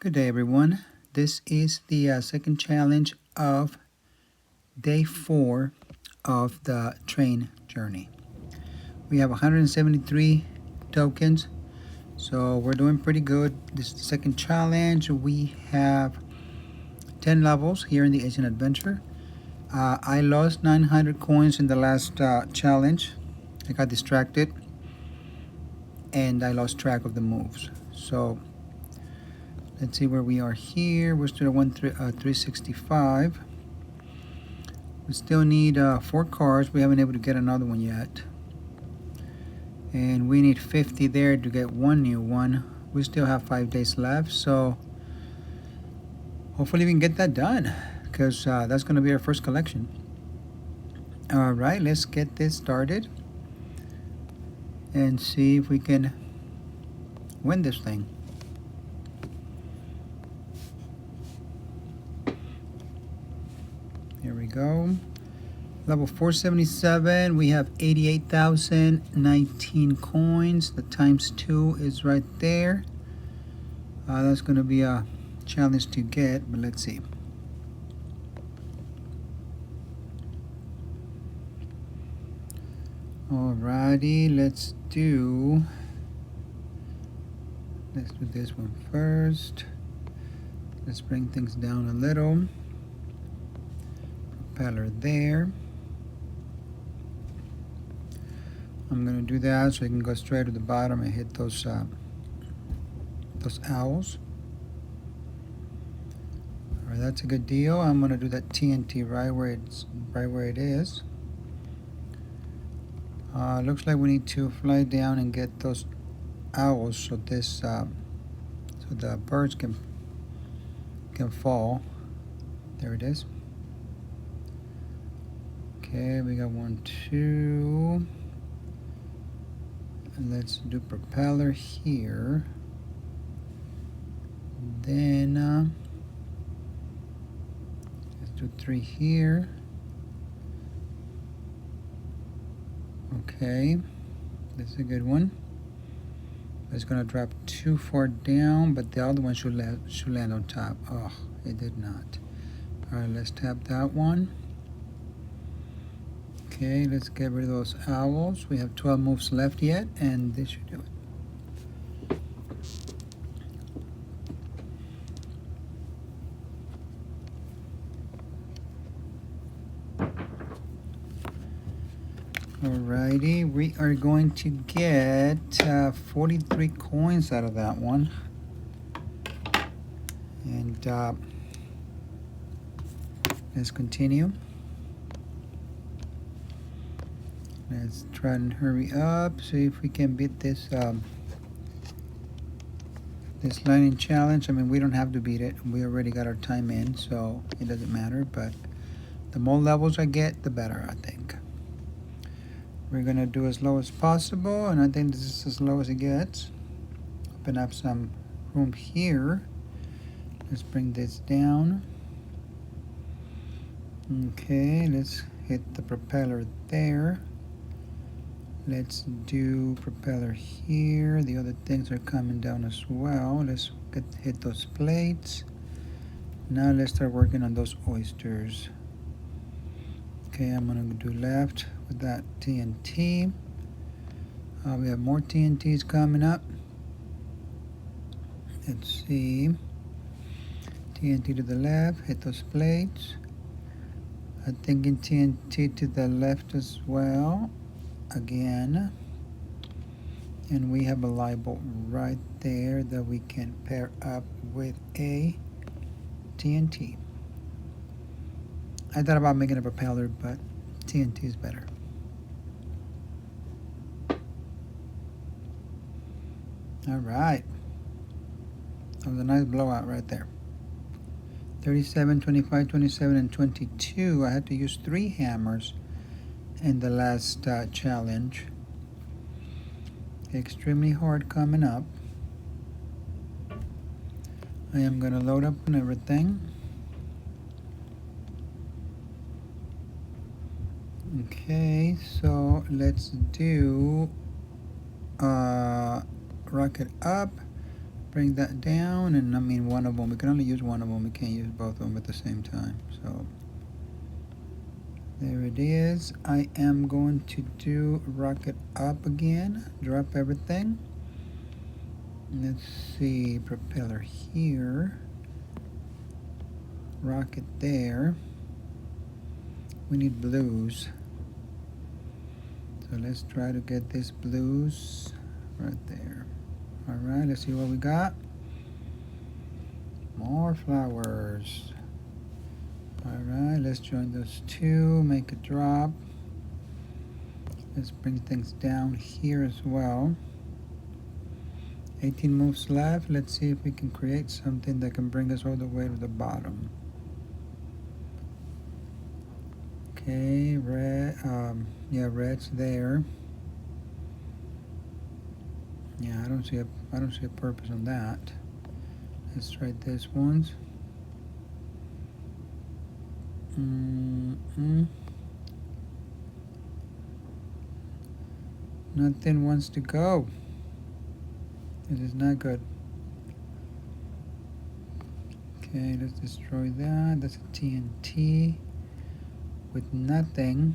Good day, everyone. This is the second challenge of day 4 of the train journey. We have 173 tokens, so we're doing pretty good. This is the second challenge. We have 10 levels here in the Asian Adventure. I lost 900 coins in the last challenge. I got distracted and I lost track of the moves. So let's see where we are here. We're still at 365. We still need 4 cars. We haven't been able to get another one yet. And we need 50 there to get one new one. We still have 5 days left, so hopefully we can get that done, because that's going to be our first collection. Alright, let's get this started and see if we can win this thing. Here we go. Level 477, we have 88,019 coins. The times 2 is right there. That's going to be a challenge to get, but let's see. Alrighty, let's do this one first. Let's bring things down a little. Propeller there. I'm going to do that so I can go straight to the bottom and hit those owls. Alright, that's a good deal. I'm going to do that TNT right where it is. Looks like we need to fly down and get those owls so the birds can fall. There it is. Okay, we got 1, 2. And let's do propeller here. Then let's do 3 here. Okay, that's a good one. It's gonna drop too far down, but the other one should land on top. Oh, it did not. All right, let's tap that one. Okay, let's get rid of those owls. We have 12 moves left yet, and this should do it. Alrighty, we are going to get 43 coins out of that one. And let's continue. Let's try and hurry up, see if we can beat this this lining challenge. I mean, we don't have to beat it. We already got our time in, so it doesn't matter. But the more levels I get, the better, I think. We're gonna do as low as possible, and I think this is as low as it gets. Open up some room here. Let's bring this down. Okay, let's hit the propeller there. Let's do propeller here. The other things are coming down as well. Let's hit those plates. Now let's start working on those oysters. Okay, I'm gonna do left with that TNT. We have more TNTs coming up. Let's see. TNT to the left, hit those plates. I'm thinking TNT to the left as well. Again. And we have a light bulb right there that we can pair up with a TNT. I thought about making a propeller, but TNT is better. Alright. That was a nice blowout right there. 37, 25, 27, and 22. I had to use 3 hammers in the last challenge. Extremely hard coming up. I am going to load up on everything. Okay, so let's do rocket up, bring that down, and I mean one of them. We can only use one of them. We can't use both of them at the same time. So there it is. I am going to do rocket up again. Drop everything. Let's see, propeller here. Rocket there. We need blues. So let's try to get this blues right there. Alright, let's see what we got. More flowers. Alright, let's join those two, make a drop. Let's bring things down here as well. 18 moves left. Let's see if we can create something that can bring us all the way to the bottom. Okay, red, red's there. Yeah, I don't see a purpose on that. Let's try this one. Nothing wants to go. This is not good. Okay, let's destroy that. That's a TNT with nothing.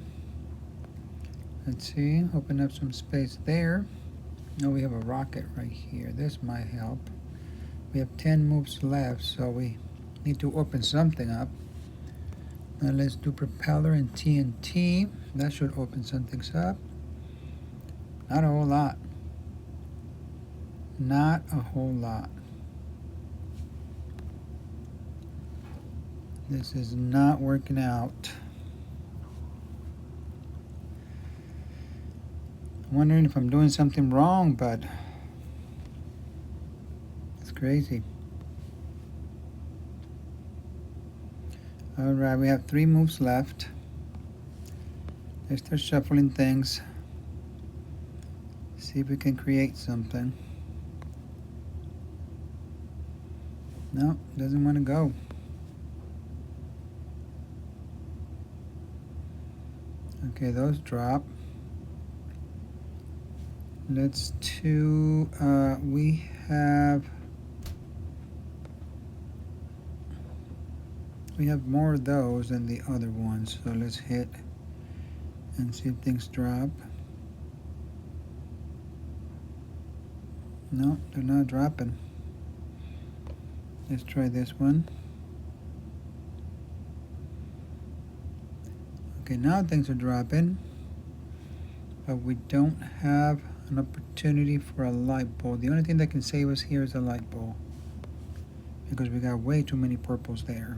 Let's see, open up some space there. Now we have a rocket right here. This might help. We have 10 moves left, so we need to open something up. Now let's do propeller and TNT. That should open some things up. Not a whole lot. Not a whole lot. This is not working out. I'm wondering if I'm doing something wrong, but it's crazy. Alright, we have 3 moves left. Let's start shuffling things. See if we can create something. No, doesn't want to go. Okay, those drop. Let's do, we have more of those than the other ones, so let's hit and see if things drop. No, they're not dropping. Let's try this one. Okay, now things are dropping, but we don't have an opportunity for a light bulb. The only thing that can save us here is a light bulb, because we got way too many purples there.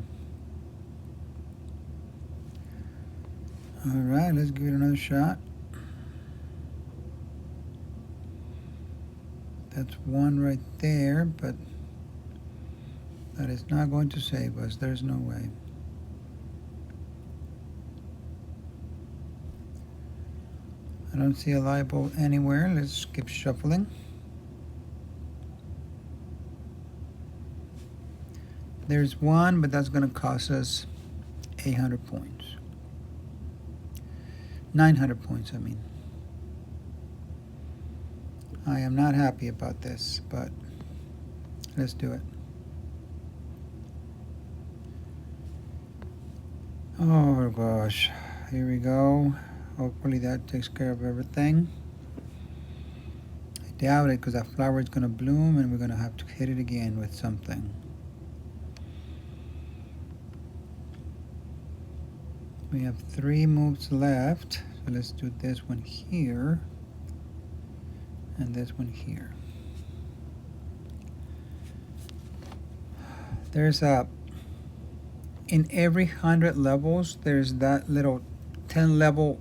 Alright, let's give it another shot. That's one right there, but that is not going to save us. There's no way. I don't see a light bulb anywhere. Let's keep shuffling. There's one, but that's going to cost us 800 points. 900 points, I mean. I am not happy about this, but let's do it. Oh gosh, here we go. Hopefully that takes care of everything. I doubt it, because that flower is going to bloom and we're going to have to hit it again with something. We have 3 moves left, so let's do this one here and this one here. There's in every 100 levels, there's that little 10 level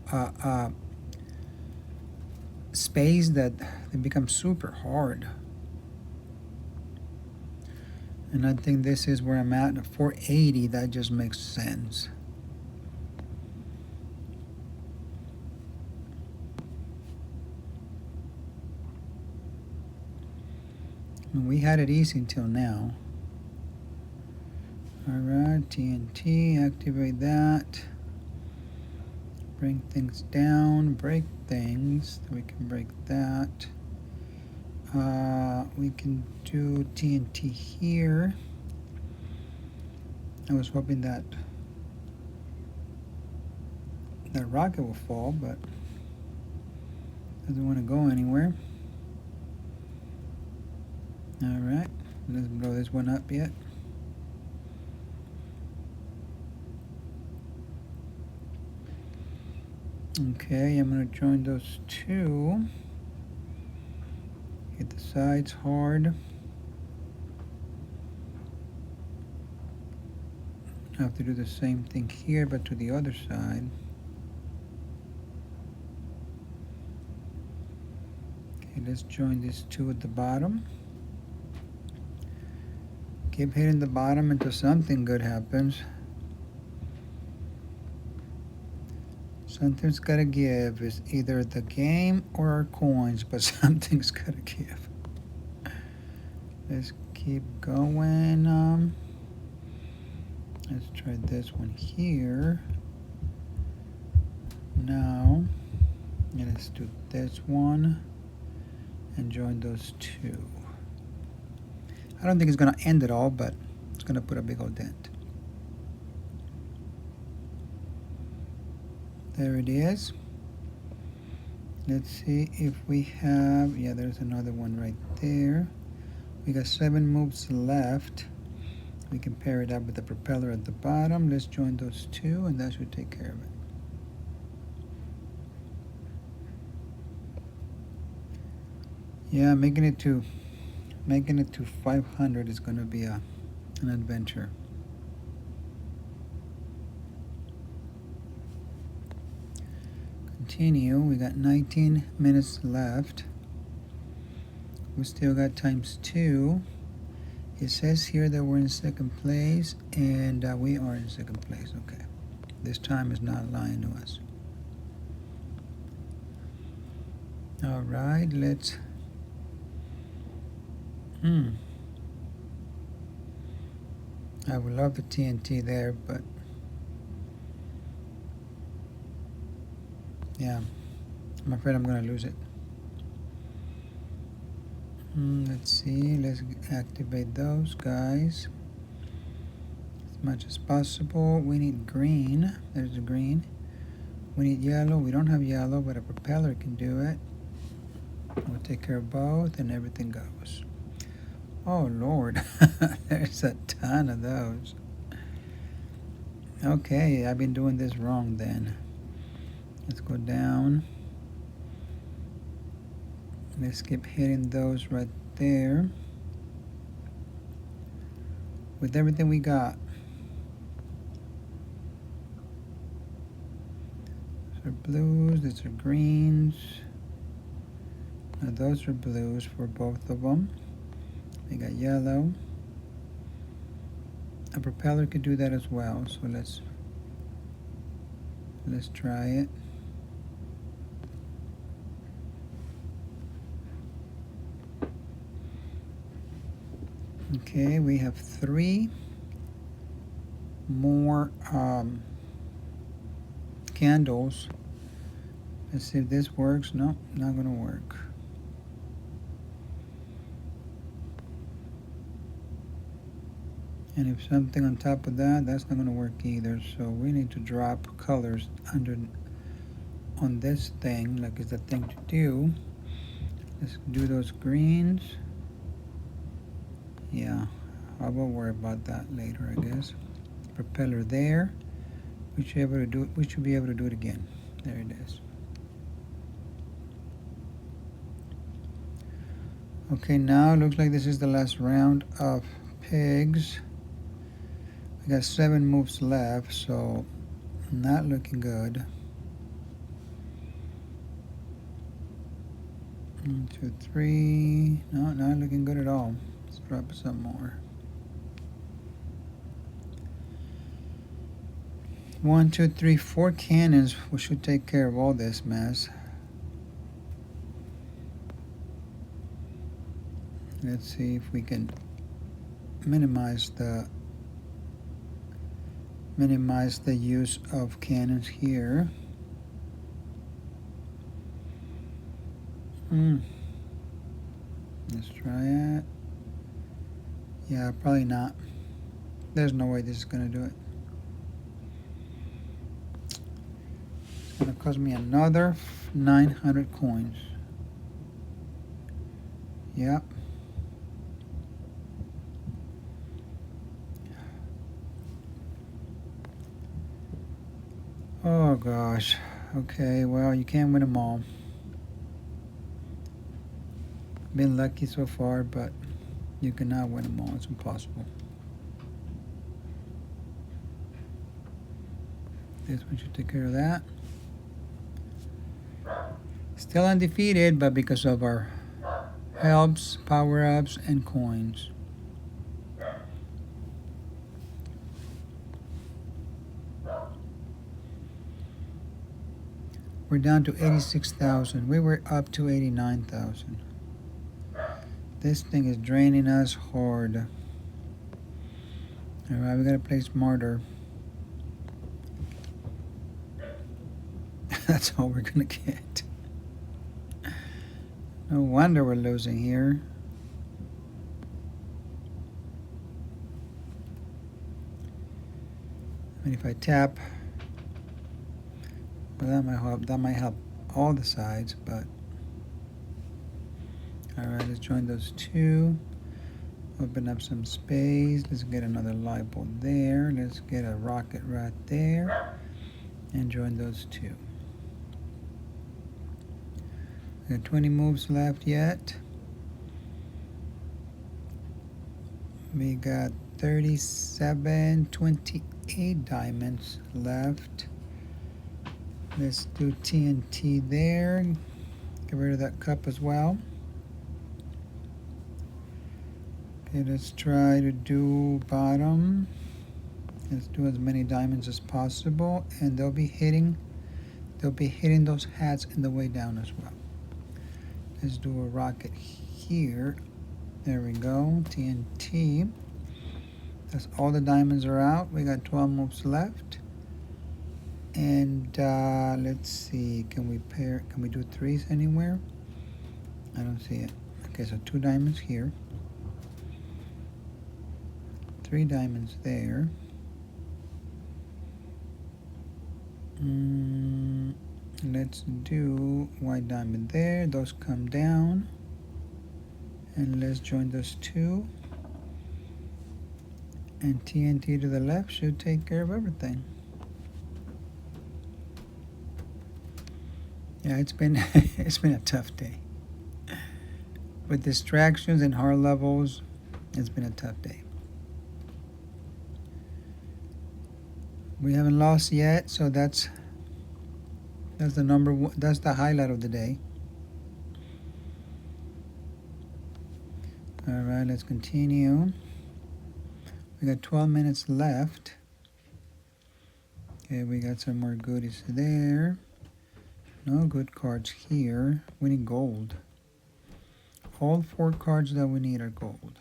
space that it becomes super hard. And I think this is where I'm at 480. That just makes sense. We had it easy until now. Alright, TNT, activate that. Bring things down, break things. We can break that. We can do TNT here. I was hoping that that rocket will fall, but doesn't want to go anywhere. Alright, let's blow this one up yet. Okay, I'm going to join those two. Hit the sides hard. I have to do the same thing here, but to the other side. Okay, let's join these two at the bottom. Keep hitting the bottom until something good happens. Something's gotta give. It's either the game or our coins, but something's gotta give. Let's keep going. Let's try this one here. Now, let's do this one and join those two. I don't think it's gonna end it all, but it's gonna put a big old dent. There it is. Let's see if we have, yeah, there's another one right there. We got 7 moves left. We can pair it up with the propeller at the bottom. Let's join those two, and that should take care of it. Yeah, making it to 500 is going to be an adventure. Continue. We got 19 minutes left. We still got ×2. It says here that we're in second place, and we are in second place. Okay, this time is not lying to us. All right, let's. I would love the TNT there, but yeah, I'm afraid I'm gonna lose it. Let's see, let's activate those guys as much as possible. We need green. There's the green. We need yellow. We don't have yellow, but a propeller can do it. We'll take care of both, and everything goes. Oh Lord, there's a ton of those. Okay, I've been doing this wrong then. Let's go down. Let's keep hitting those right there. With everything we got. Those are blues, these are greens. Now those are blues for both of them. We got yellow. A propeller could do that as well, so let's try it. Okay, we have 3 more candles. Let's see if this works. No, not gonna work. And if something on top of that, that's not gonna work either. So we need to drop colors on this thing, like it's the thing to do. Let's do those greens. Yeah, I will worry about that later, I guess. Propeller there. We should be able to do it. We should be able to do it again. There it is. Okay, now it looks like this is the last round of pigs. We got 7 moves left, so not looking good. 1, 2, 3. No, not looking good at all. Let's drop some more. 1, 2, 3, 4 cannons. We should take care of all this mess. Let's see if we can minimize the use of cannons here. Let's try it. Yeah, probably not. There's no way this is gonna do it. It's gonna cost me another 900 coins. Yep. Oh gosh. Okay, well, you can't win them all. Been lucky so far, but you cannot win them all. It's impossible. This one should take care of that. Still undefeated, but because of our helps, power-ups, and coins. We're down to 86,000. We were up to 89,000. This thing is draining us hard. Alright, we gotta play smarter. That's all we're gonna get. No wonder we're losing here. And if I tap, well, that might help all the sides, but alright, let's join those two. Open up some space. Let's get another light bulb there. Let's get a rocket right there. And join those two. We got 20 moves left yet. We got 37, 28 diamonds left. Let's do TNT there. Get rid of that cup as well. Okay, let's try to do bottom. Let's do as many diamonds as possible, and they'll be hitting those hats in the way down as well. Let's do a rocket here. There we go. TNT. That's all the diamonds are out. We got 12 moves left. And let's see. Can we do threes anywhere? I don't see it. Okay, so 2 diamonds here. 3 diamonds there. Let's do white diamond there. Those come down. And let's join those 2. And TNT to the left should take care of everything. Yeah, it's been a tough day. With distractions and hard levels, it's been a tough day. We haven't lost yet, so that's the number one, that's the highlight of the day. All right, let's continue. We got 12 minutes left. Okay, we got some more goodies there. No good cards here. We need gold. All 4 cards that we need are gold.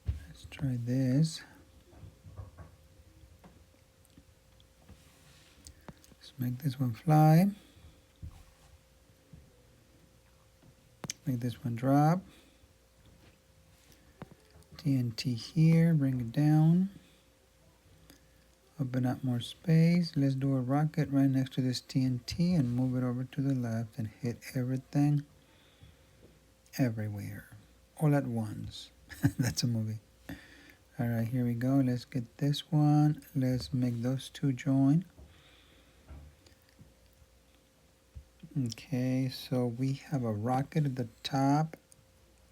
Let's try this. Let's make this one fly. Make this one drop. TNT here, bring it down. Open up more space. Let's do a rocket right next to this TNT and move it over to the left and hit everything everywhere all at once. That's a movie. All right, here we go. Let's get this one. Let's make those 2 join. Okay, so we have a rocket at the top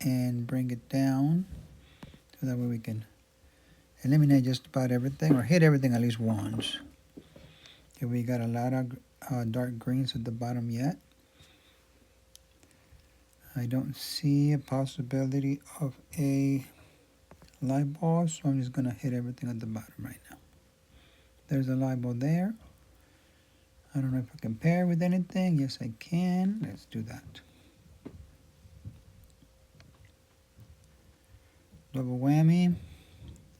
and bring it down so that way we can eliminate just about everything or hit everything at least once. Okay, we got a lot of dark greens at the bottom yet. I don't see a possibility of a light bulb, so I'm just going to hit everything at the bottom right now. There's a light bulb there. I don't know if I can pair with anything. Yes, I can. Let's do that. Double whammy.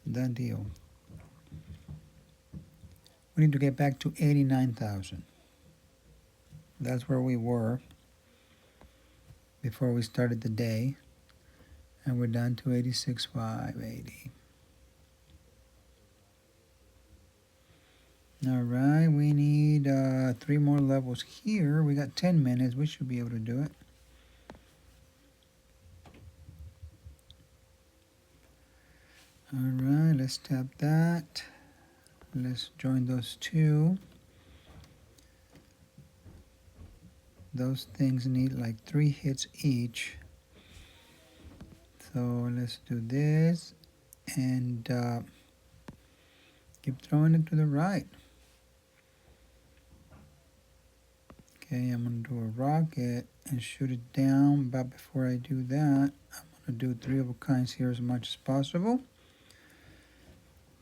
Done deal. We need to get back to 89,000. That's where we were before we started the day. And we're down to 86,580. All right, we need 3 more levels here. We got 10 minutes. We should be able to do it. All right, let's tap that. Let's join those two. Those things need like 3 hits each. So let's do this and keep throwing it to the right. Okay, I'm going to do a rocket and shoot it down, but before I do that, I'm going to do 3 of a kinds here as much as possible.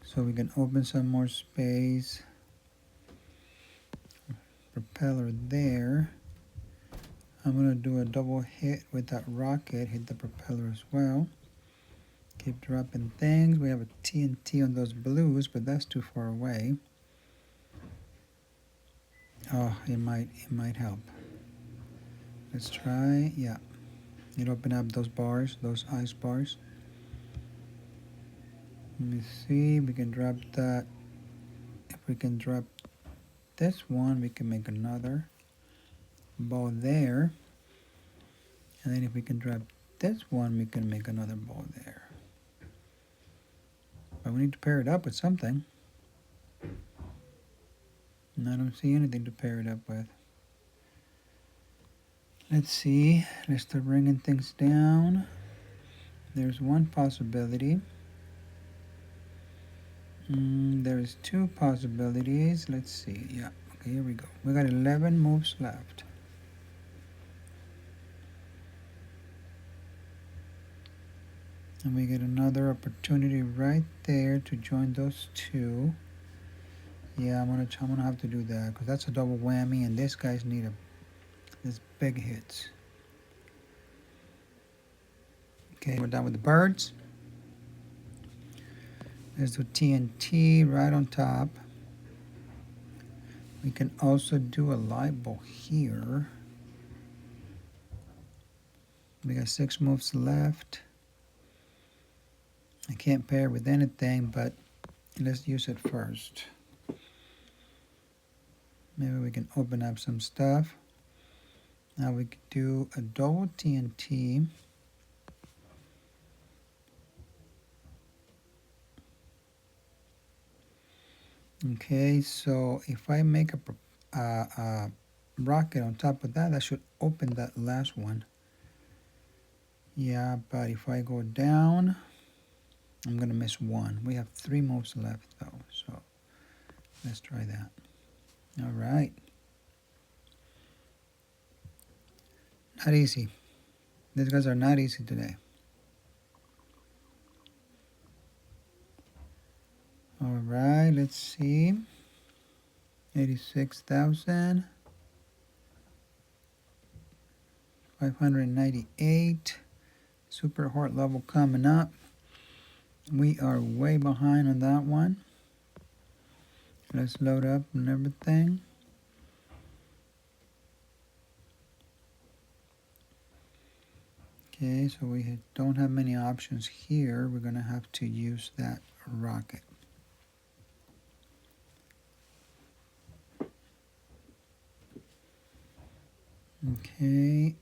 So we can open some more space. Propeller there. I'm going to do a double hit with that rocket, hit the propeller as well. Keep dropping things. We have a TNT on those blues, but that's too far away. Oh, it might help. Let's try. Yeah. It open up those bars, those ice bars. Let me see. We can drop that. If we can drop this one, we can make another ball there. And then if we can drop this one, we can make another ball there. But we need to pair it up with something. And I don't see anything to pair it up with. Let's see. Let's start bringing things down. There's one possibility. There's 2 possibilities. Let's see. Yeah. Okay, here we go. We got 11 moves left. And we get another opportunity right there to join those 2. Yeah, I'm gonna have to do that because that's a double whammy, and these guys need this big hits. Okay, we're done with the birds. Let's do TNT right on top. We can also do a light bulb here. We got 6 moves left. I can't pair with anything, but let's use it first. Maybe we can open up some stuff. Now we could do a double TNT. Okay, so if I make a rocket on top of that, that should open that last one. Yeah, but if I go down, I'm going to miss 1. We have 3 moves left though, so let's try that. All right. Not easy. These guys are not easy today. All right, let's see. 86,000. 598. Super hard level coming up. We are way behind on that one. Let's load up and everything. Okay, so we don't have many options here. We're going to have to use that rocket. Okay,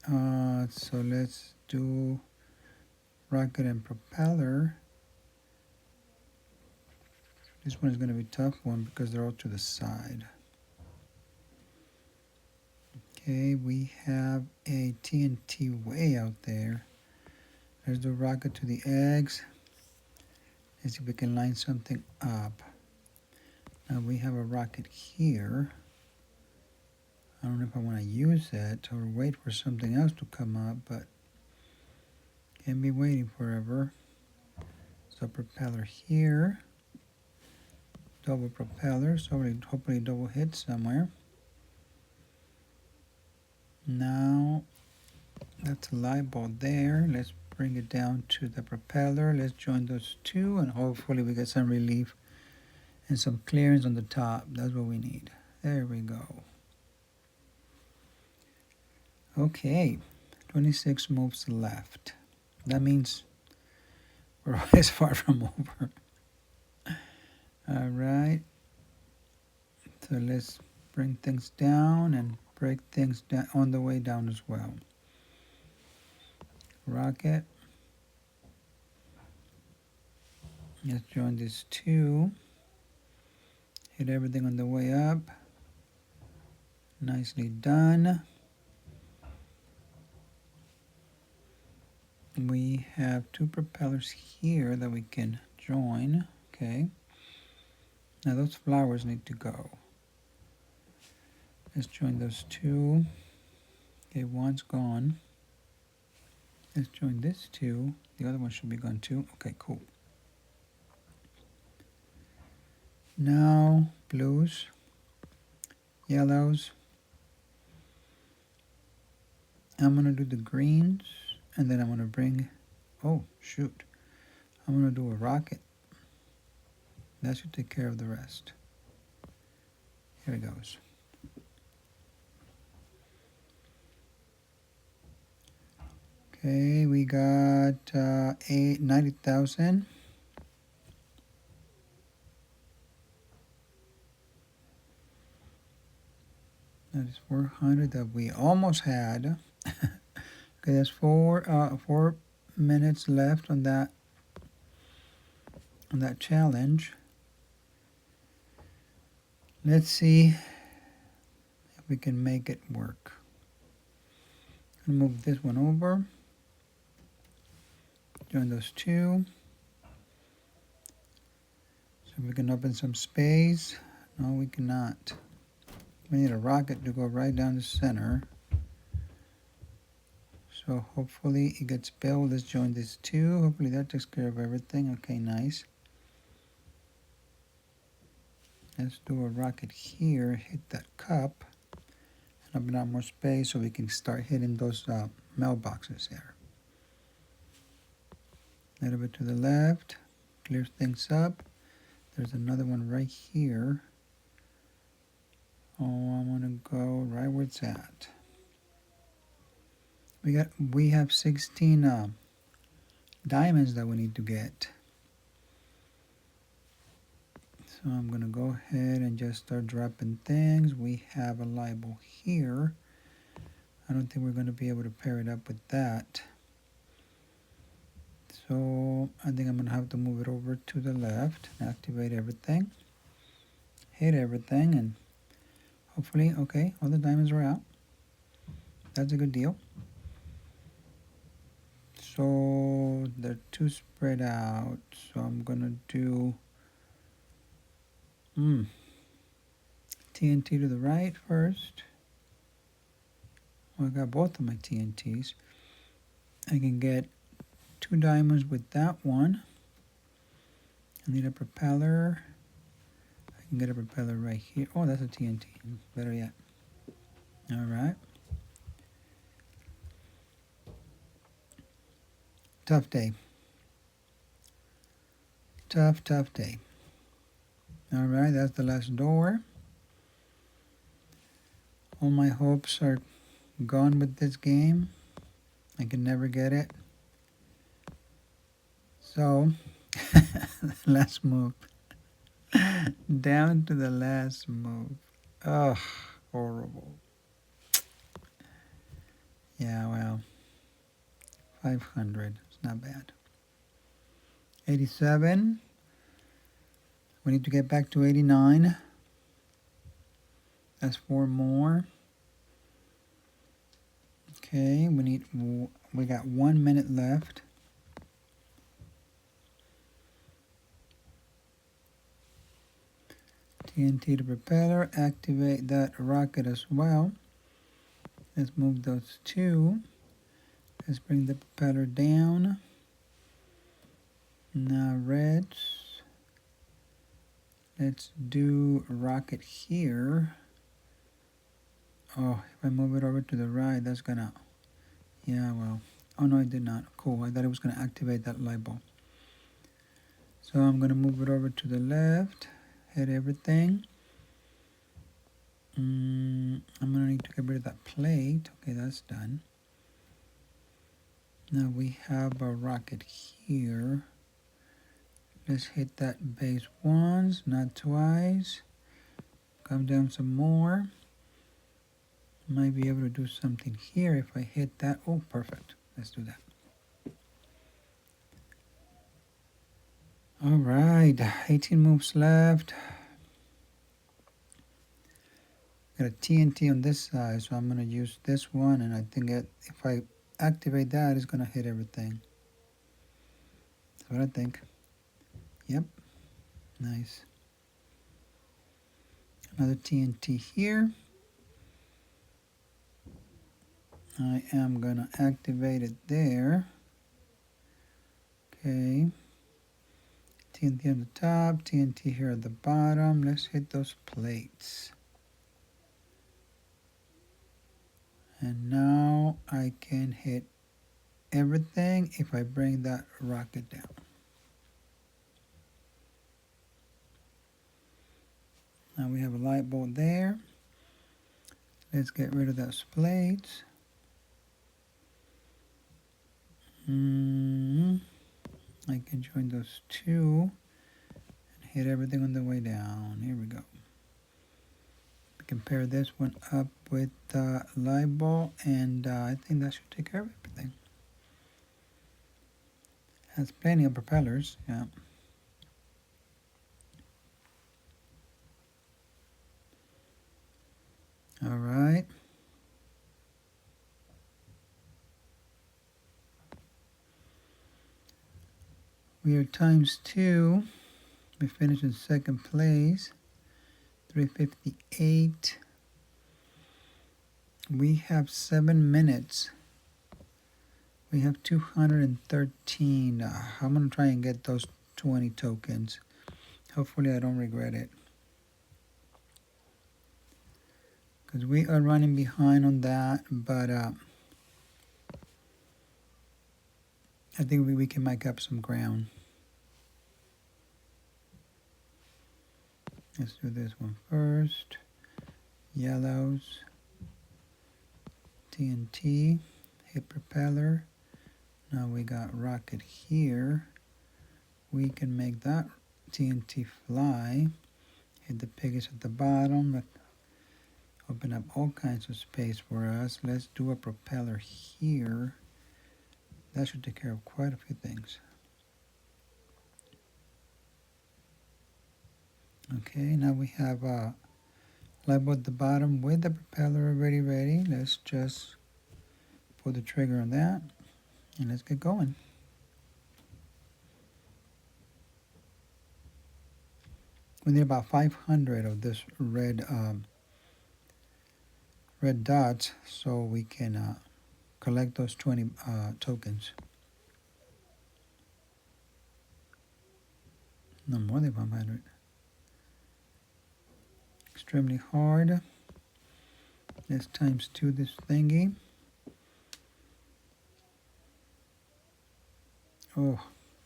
so let's do rocket and propeller. This one is going to be a tough one because they're all to the side. Okay, we have a TNT way out there. Let's do rocket to the eggs. Let's see if we can line something up. Now we have a rocket here. I don't know if I want to use it or wait for something else to come up, but can't be waiting forever. So propeller here. Double propeller, so hopefully double hit somewhere. Now that's a light bulb there. Let's bring it down to the propeller. Let's join those 2 and hopefully we get some relief and some clearance on the top. That's what we need. There we go. Okay, 26 moves left. That means we're always far from over. All right. So let's bring things down and break things down on the way down as well. Rocket. Let's join these two. Hit everything on the way up. Nicely done. We have two propellers here that we can join. Okay. Now those flowers need to go. Let's join those two. Okay, one's gone. Let's join this two. The other one should be gone too. Okay, cool. Now, blues, yellows. I'm going to do the greens, and then I'm going to bring, oh, shoot. I'm going to do a rocket. That should take care of the rest. Here it goes. Okay, we got 90,000. That is 400 that we almost had. Okay, there's 4 minutes left on that challenge. Let's see if we can make it work. I'm gonna move this one over. Join those two. So we can open some space. No, we cannot. We need a rocket to go right down the center. So hopefully it gets built. Let's join these two. Hopefully that takes care of everything. Okay, nice. Let's do a rocket here. Hit that cup. And open up more space so we can start hitting those mailboxes there. A little bit to the left. Clear things up. There's another one right here. Oh, I'm gonna go right where it's at. We have 16 diamonds that we need to get. So I'm gonna go ahead and just start dropping things. We have a label here. I don't think we're gonna be able to pair it up with that. So I think I'm gonna have to move it over to the left and activate everything. Hit everything and hopefully, okay, all the diamonds are out. That's a good deal. So they're too spread out. So I'm gonna do TNT to the right first. Well, I got both of my TNTs. I can get 2 diamonds with that one. I need a propeller. I can get a propeller right here. Oh, that's a TNT. Better yet. All right. Tough day. Tough day. All right, that's the last door. All my hopes are gone with this game. I can never get it. So, last move. Down to the last move. Ugh, horrible. Yeah, well, 500. It's not bad. 87. We need to get back to 89. That's 4 more. Okay, we got 1 minute left. TNT to propeller, activate that rocket as well. Let's move those two. Let's bring the propeller down. Now reds. Let's do a rocket here. Oh, if I move it over to the right, that's gonna, yeah, well, oh no, it did not. Cool, I thought it was gonna activate that light bulb. So I'm gonna move it over to the left, hit everything. I'm gonna need to get rid of that plate. Okay, that's done. Now we have a rocket here. Let's hit that base once, not twice. Come down some more. Might be able to do something here if I hit that. Oh, perfect. Let's do that. All right, 18 moves left. Got a TNT on this side, so I'm going to use this one, and I think if I activate that, it's going to hit everything. That's what I think. Yep, nice. Another TNT here. I am going to activate it there. Okay. TNT on the top, TNT here at the bottom. Let's hit those plates. And now I can hit everything if I bring that rocket down. Now we have a light bulb there. Let's get rid of those plates. I can join those two and hit everything on the way down. Here we go. Compare this one up with the light bulb, and I think that should take care of everything. Has plenty of propellers, yeah. All right. We are ×2. We finished in second place. 358. We have 7 minutes. We have 213. I'm going to try and get those 20 tokens. Hopefully I don't regret it. Because we are running behind on that, but I think we can make up some ground. Let's do this one first. Yellows. TNT. Hit propeller. Now we got rocket here. We can make that TNT fly. Hit the piggies at the bottom. Open up all kinds of space for us. Let's do a propeller here. That should take care of quite a few things. Okay, now we have a light bulb at the bottom with the propeller already ready. Let's just pull the trigger on that and let's get going. We need about 500 of this red dots so we can collect those 20 tokens. No more than 500. Extremely hard. Let's ×2 this thingy. Oh,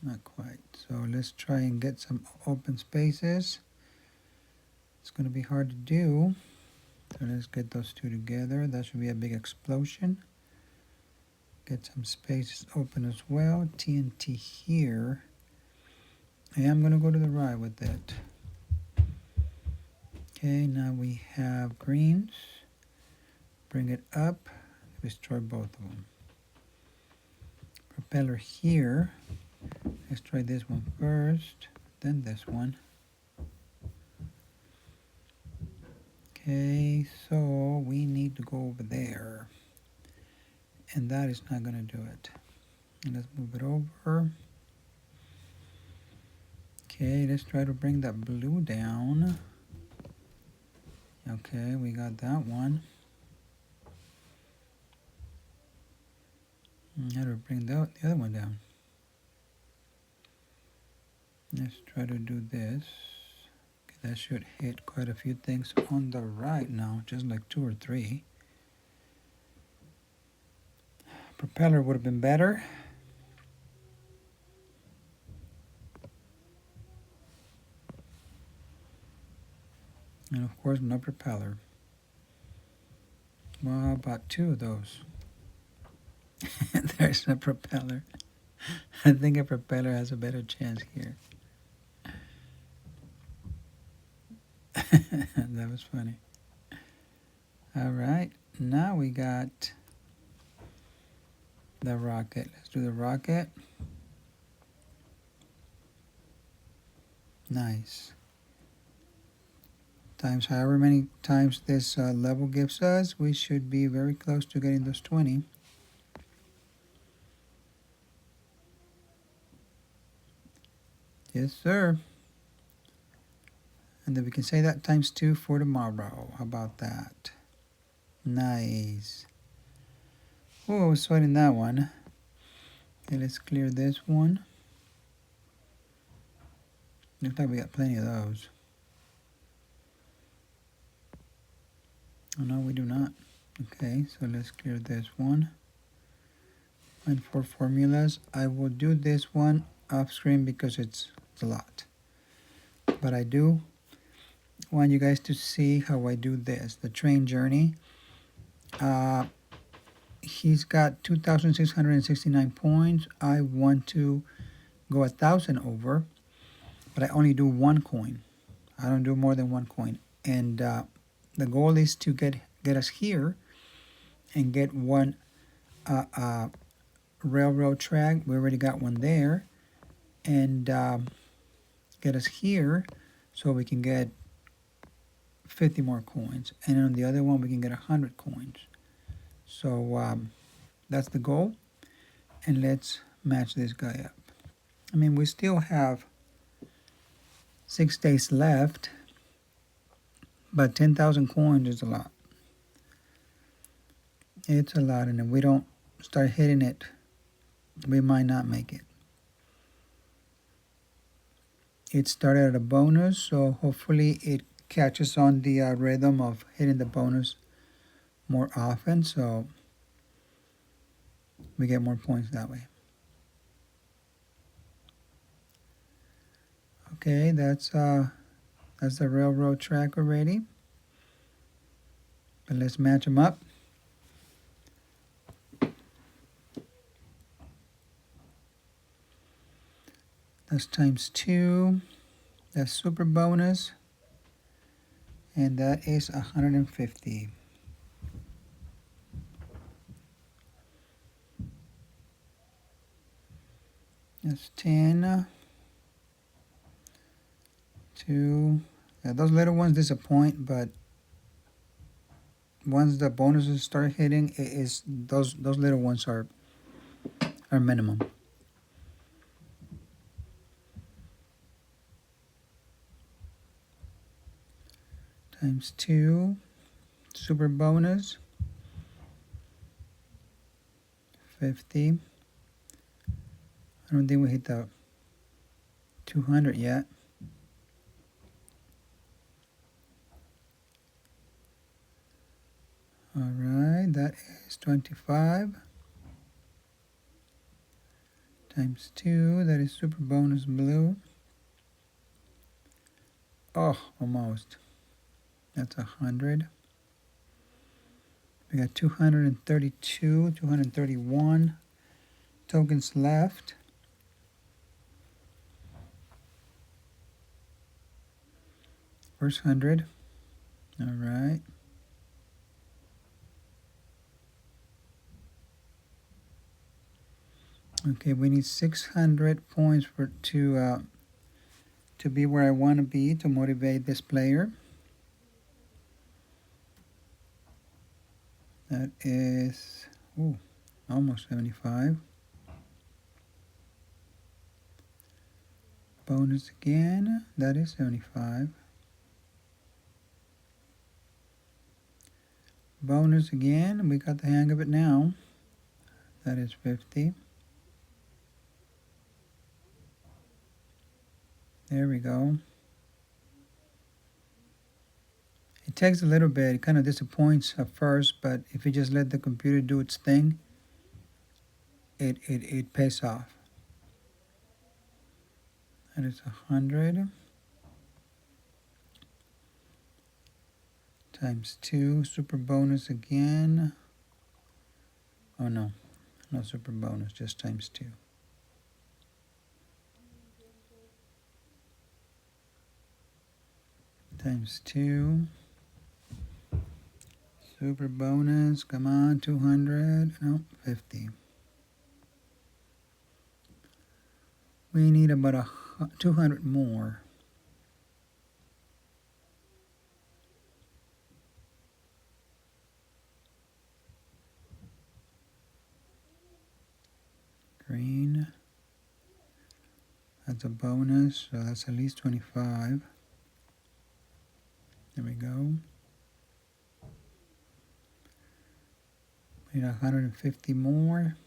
not quite. So let's try and get some open spaces. It's going to be hard to do. So let's get those two together. That should be a big explosion. Get some spaces open as well. TNT here. I am going to go to the right with it. Okay, now we have greens. Bring it up. Destroy both of them. Propeller here. Let's try this one first, then this one. Okay, so we need to go over there. And that is not going to do it. And let's move it over. Okay, let's try to bring that blue down. Okay, we got that one. How to bring the other one down? Let's try to do this. Okay, that should hit quite a few things on the right now, just like 2 or 3. Propeller would have been better. And of course, no propeller. Well, how about 2 of those? There's a propeller. I think a propeller has a better chance here. That was funny. All right, now we got the rocket. Let's do the rocket. Nice. Times however many times this level gives us, we should be very close to getting those 20. Yes, sir. And then we can say that times 2 for tomorrow. How about that? Nice. Oh, I was sweating that one. Okay, let's clear this one. Looks like we got plenty of those. Oh, no, we do not. Okay, so let's clear this one. And for formulas, I will do this one off screen because it's a lot. But I do want you guys to see how I do this. The train journey. He's got 2,669 points. I want to go 1,000 over, but I only do one coin. I don't do more than one coin. And the goal is to get us here and get one railroad track. We already got one there. And get us here so we can get 50 more coins. And on the other one, we can get 100 coins. So that's the goal. And let's match this guy up. I mean, we still have 6 days left, but 10,000 coins is a lot. It's a lot, and if we don't start hitting it, we might not make it. It started at a bonus, so hopefully it catches on the rhythm of hitting the bonus more often, so we get more points that way. Okay, that's the railroad track already. But let's match them up. That's times 2. That's super bonus. And that is 150. That's 10. 2. Yeah, those little ones disappoint, but once the bonuses start hitting, it is those little ones are minimum. Times 2. Super bonus. 50. I don't think we hit the 200 yet. Alright, that is 25. Times 2, that is super bonus blue. Oh, almost. That's 100. We got 232, 231 tokens left. First 100. All right. Okay, we need 600 points for to be where I want to be to motivate this player. That is almost 75. Bonus again. That is 75. Bonus again. We got the hang of it now. That is 50. There we go. It takes a little bit. It kind of disappoints at first, but if you just let the computer do its thing, it pays off. That is 100 times 2. Super bonus again. Oh no, No super bonus, just times 2. Times 2. Super bonus, come on, 200. No, 50. We need about 200 more. Green. That's a bonus, so that's at least 25. There we go. We need 150 more.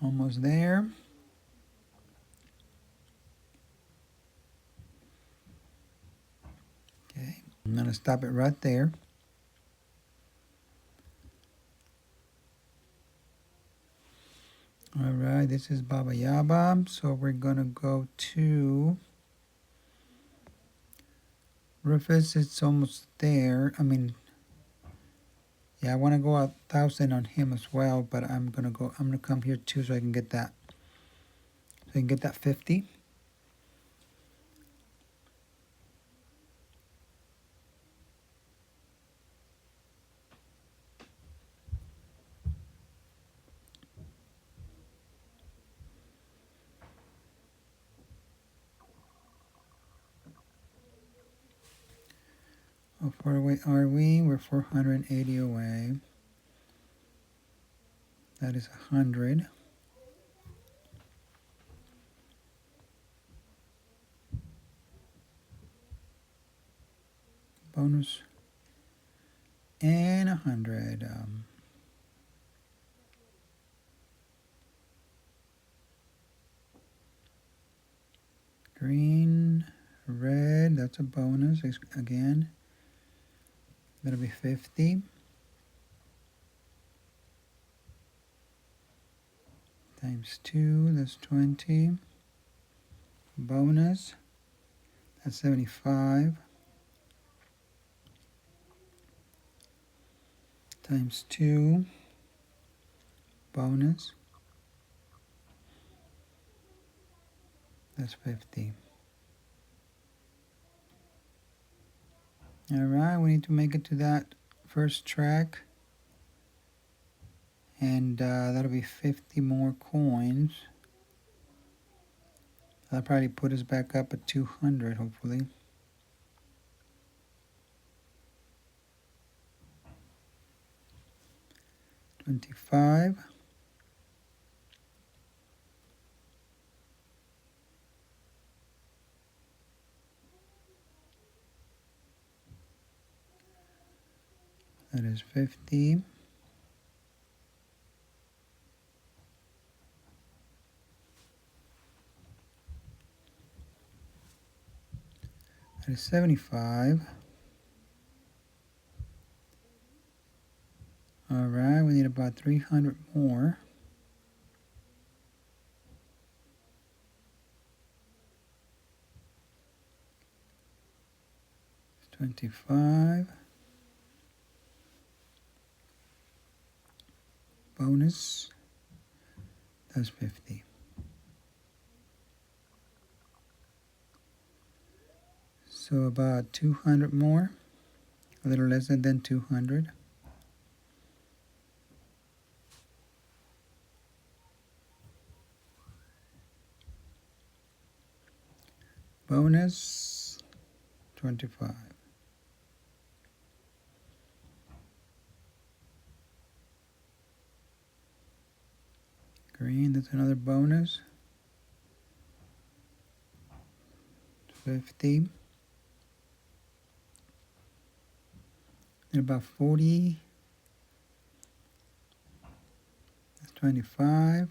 Almost there. Okay, I'm going to stop it right there. All right, this is Baba Yaba. So we're going to go to Rufus. It's almost there. I mean, yeah, I want to go 1,000 on him as well, but I'm going to come here too so I can get that. So I can get that 50. How far away are we? We're 480 away. That is 100. Bonus. And 100. Green, red, that's a bonus again. That'll be 50. Times 2, that's 20. Bonus, that's 75. Times 2. Bonus, that's 50. Alright, we need to make it to that first track. And that'll be 50 more coins. That'll probably put us back up at 200, hopefully. $25. That is 50. That is 75. Alright, we need about 300 more. It's 25. Bonus. That's 50. So about 200 more. A little less than 200. Bonus 25. Green, that's another bonus. 50. And about 40. That's 25.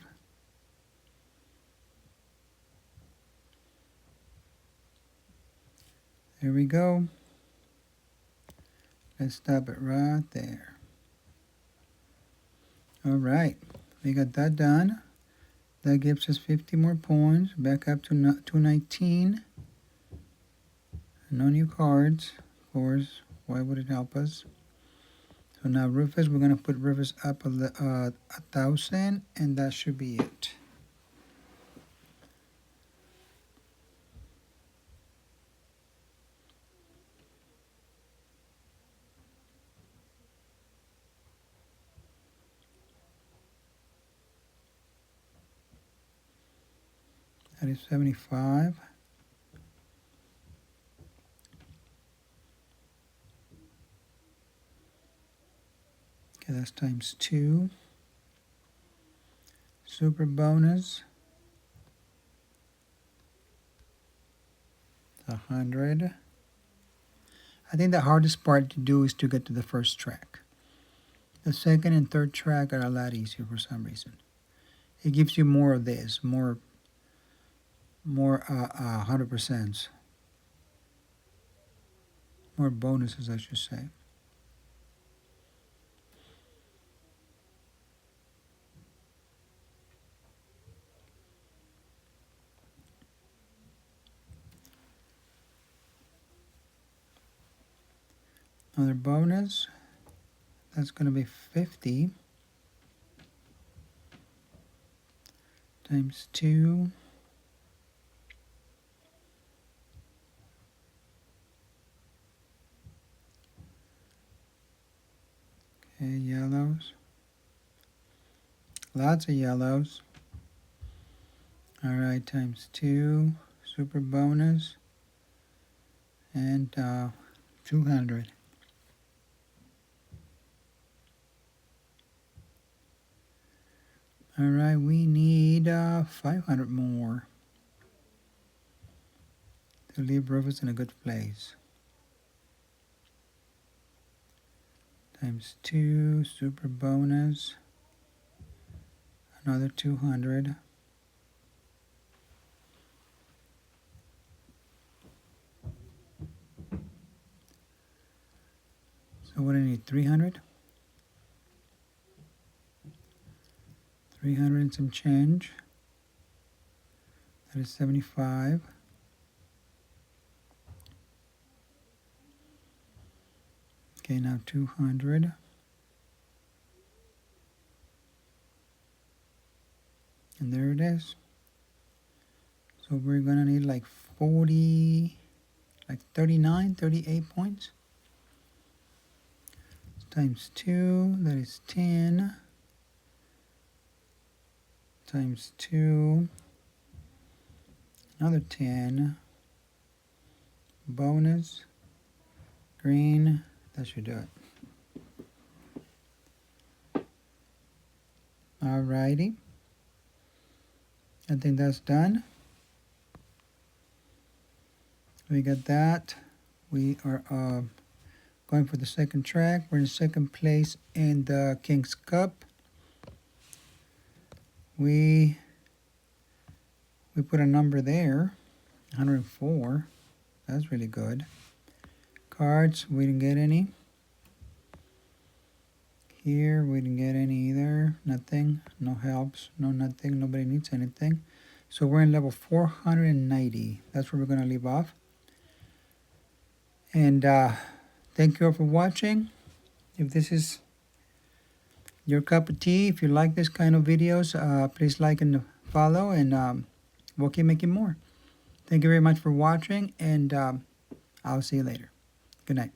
There we go. Let's stop it right there. Alright, we got that done. That gives us 50 more points. Back up to 219. No new cards, of course. Why would it help us? So now Rufus, we're gonna put Rufus up 1,000, and that should be it. That is 75. Okay, that's times 2. Super bonus. 100. I think the hardest part to do is to get to the first track. The second and third track are a lot easier for some reason. It gives you more of this, more 100%, more bonuses, I should say. Another bonus, that's going to be 50 times 2. Okay, yellows. Lots of yellows. Alright, times 2. Super bonus. And 200. Alright, we need 500 more to leave Rufus in a good place. Times 2, super bonus, another 200. So what do I need, 300? 300 and some change. That is 75. Okay, now 200. And there it is. So we're going to need like 40, like 39, 38 points. Times 2, that is 10. Times 2, another 10. Bonus, green, that should do it. Alrighty. I think that's done. We got that. We are going for the second track. We're in second place in the King's Cup. We put a number there, 104. That's really good. Cards, we didn't get any. Here, we didn't get any either. Nothing, no helps, no nothing. Nobody needs anything. So we're in level 490. That's where we're going to leave off. And thank you all for watching. If this is your cup of tea, if you like this kind of videos, please like and follow, and we'll keep making more. Thank you very much for watching, and I'll see you later. Good night.